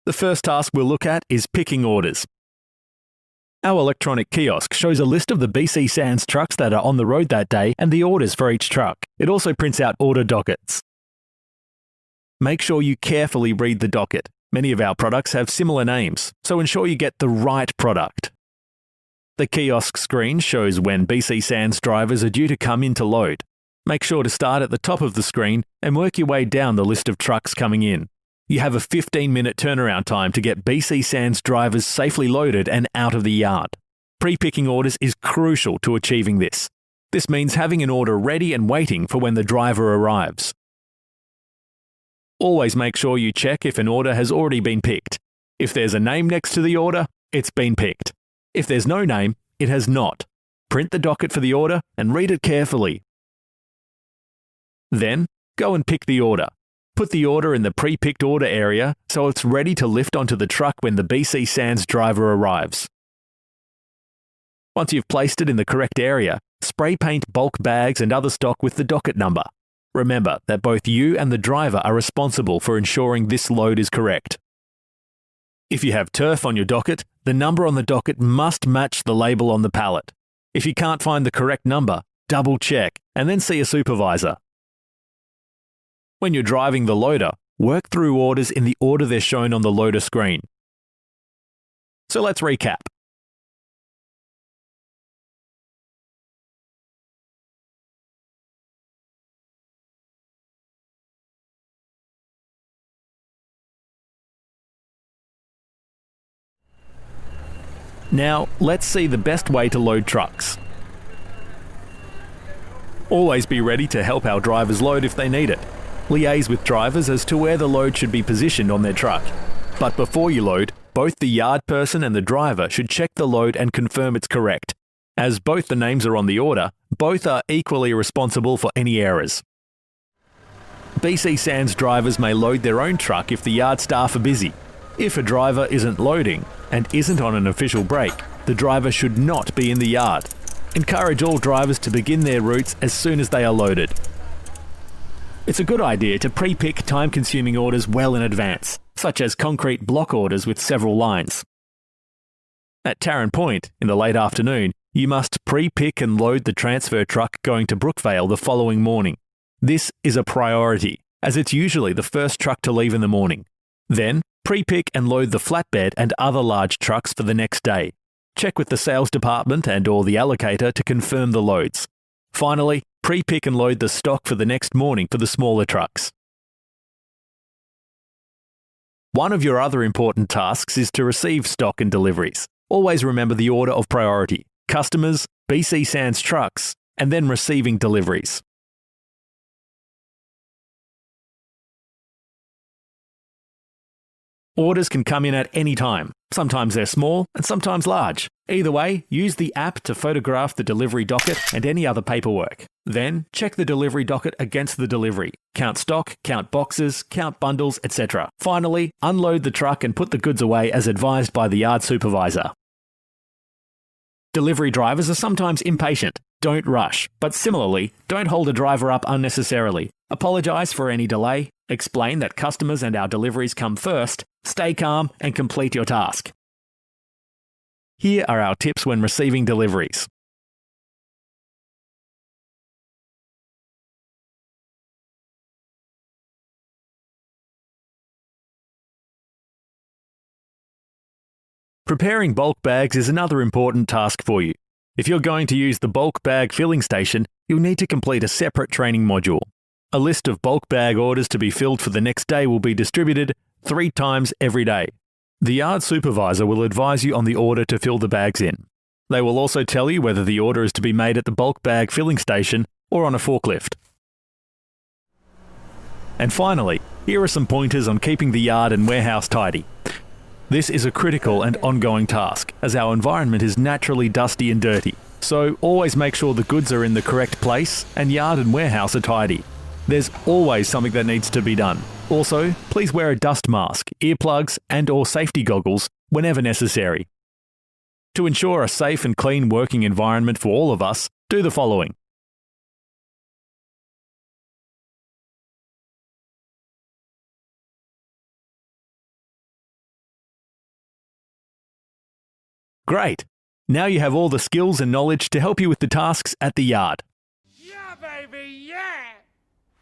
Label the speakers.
Speaker 1: The first task we'll look at is picking orders. Our electronic kiosk shows a list of the BC Sands trucks that are on the road that day and the orders for each truck. It also prints out order dockets. Make sure you carefully read the docket. Many of our products have similar names, so ensure you get the right product. The kiosk screen shows when BC Sands drivers are due to come in to load. Make sure to start at the top of the screen and work your way down the list of trucks coming in. You have a 15-minute turnaround time to get BC Sands drivers safely loaded and out of the yard. Pre-picking orders is crucial to achieving this. This means having an order ready and waiting for when the driver arrives. Always make sure you check if an order has already been picked. If there's a name next to the order, it's been picked. If there's no name, it has not. Print the docket for the order and read it carefully. Then, go and pick the order. Put the order in the pre-picked order area so it's ready to lift onto the truck when the BC Sands driver arrives. Once you've placed it in the correct area, spray paint bulk bags and other stock with the docket number. Remember that both you and the driver are responsible for ensuring this load is correct. If you have turf on your docket, the number on the docket must match the label on the pallet. If you can't find the correct number, double check and then see a supervisor. When you're driving the loader, work through orders in the order they're shown on the loader screen. So let's recap. Now, let's see the best way to load trucks. Always be ready to help our drivers load if they need it. Liaise with drivers as to where the load should be positioned on their truck. But before you load, both the yard person and the driver should check the load and confirm it's correct. As both the names are on the order, both are equally responsible for any errors. BC Sands drivers may load their own truck if the yard staff are busy. If a driver isn't loading and isn't on an official break, the driver should not be in the yard. Encourage all drivers to begin their routes as soon as they are loaded. It's a good idea to pre-pick time-consuming orders well in advance, such as concrete block orders with several lines. At Tarrant Point, in the late afternoon, you must pre-pick and load the transfer truck going to Brookvale the following morning. This is a priority, as it's usually the first truck to leave in the morning. Then, pre-pick and load the flatbed and other large trucks for the next day. Check with the sales department and/or the allocator to confirm the loads. Finally, pre-pick and load the stock for the next morning for the smaller trucks. One of your other important tasks is to receive stock and deliveries. Always remember the order of priority: customers, BC Sands trucks, and then receiving deliveries. Orders can come in at any time. Sometimes they're small and sometimes large. Either way, use the app to photograph the delivery docket and any other paperwork. Then, check the delivery docket against the delivery. Count stock, count boxes, count bundles, etc. Finally, unload the truck and put the goods away as advised by the yard supervisor. Delivery drivers are sometimes impatient. Don't rush, but similarly, don't hold a driver up unnecessarily. Apologise for any delay, explain that customers and our deliveries come first, stay calm and complete your task. Here are our tips when receiving deliveries. Preparing bulk bags is another important task for you. If you're going to use the bulk bag filling station, you'll need to complete a separate training module. A list of bulk bag orders to be filled for the next day will be distributed 3 times every day. The yard supervisor will advise you on the order to fill the bags in. They will also tell you whether the order is to be made at the bulk bag filling station or on a forklift. And finally, here are some pointers on keeping the yard and warehouse tidy. This is a critical and ongoing task, as our environment is naturally dusty and dirty. So always make sure the goods are in the correct place and yard and warehouse are tidy. There's always something that needs to be done. Also, please wear a dust mask, earplugs and/or safety goggles whenever necessary. To ensure a safe and clean working environment for all of us, do the following. Great! Now you have all the skills and knowledge to help you with the tasks at the yard.
Speaker 2: Yeah, baby, yeah!